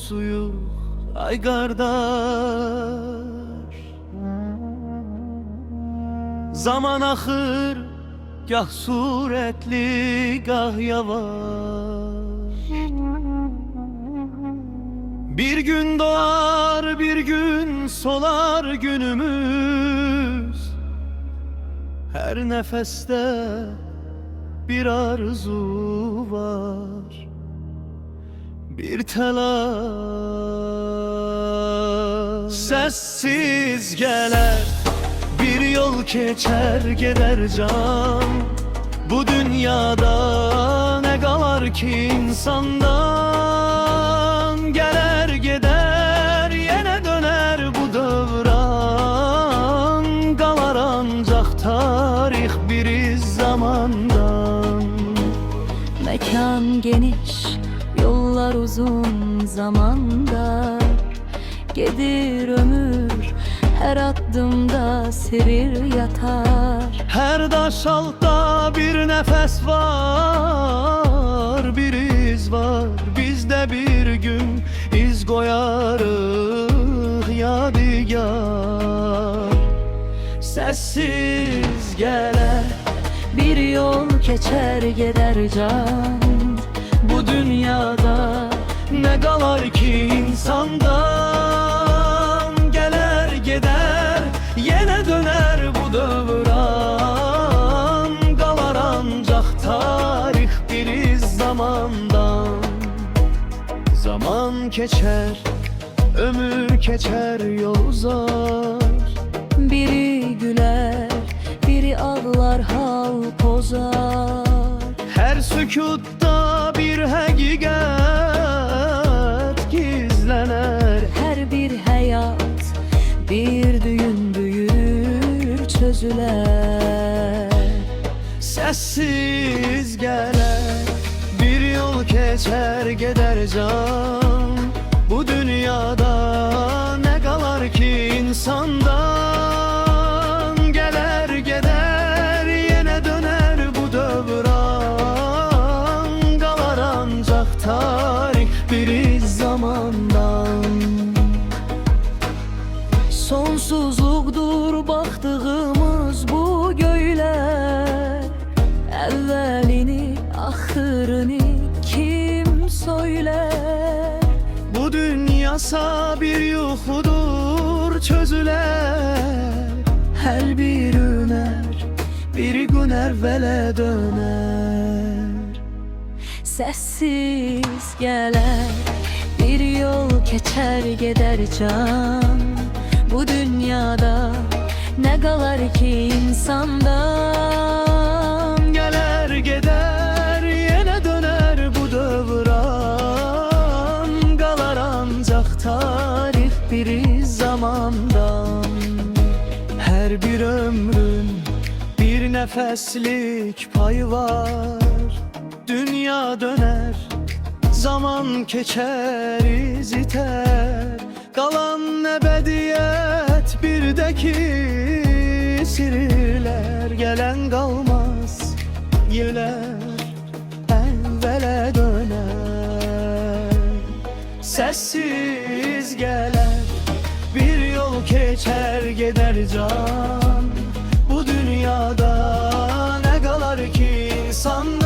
suyu ay qardaş. Zaman axır, gah surətli, gah yavaş. Bir gün doğar, bir gün solar günümüz. Her nefeste bir arzu var, bir telaş. Sessiz gelir, bir yol keçer gider can. Bu dünyada ne kalar ki insandan? Gelir gider, yine döner bu dövran. Kalar ancak tarih bir iz zamandan. Mekan geniş, yollar uzun zamanda. Gedir ömür, her adımda serir yatar. Her daş altta bir nefes var, bir iz var. Biz de bir gün iz koyarıq yadigar. Sessiz gelir, Bir yol keçer gider can. bu dünyada ne kalar ki insandan? Gelir gider, yine döner bu dövran. Kalar ancak tarih bir iz zamandan. Zaman geçer, ömür geçer, yol uzar. Biri güler, biri ağlar, hal pozar. Her sükutta bir hakikat gizlenir. Her bir hayat bir düğün büyür çözüler. Sessiz gelir, bir yol geçer gider can. Bu dünyada ne kalar ki insandan? Gelir gider, yine döner bu dövran. Kalar ancak tarih bir iz zamandan. Sonsuzlukdur baktığımız bu göyler. Evvelini, ahırını kim söyler? Bu dünyasa bir yuxudur çözüler. Her bir üner, Bir gün evvele döner. sessiz gelir. Bir yol keçer gider can. Bu dünyada ne kalar ki insandan? Gelir gider, yine döner bu dövran. Kalar ancak tarih bir iz zamandan. Her bir ömrün bir nefeslik payı var. Dünya döner, zaman geçer, iz iter. Kalan ebediyet birdeki sirler. Gelen kalmaz, yıllar evvele döner. Sessiz gelir, bir yol geçer gider can. Bu dünyada ne kalar ki insanlar?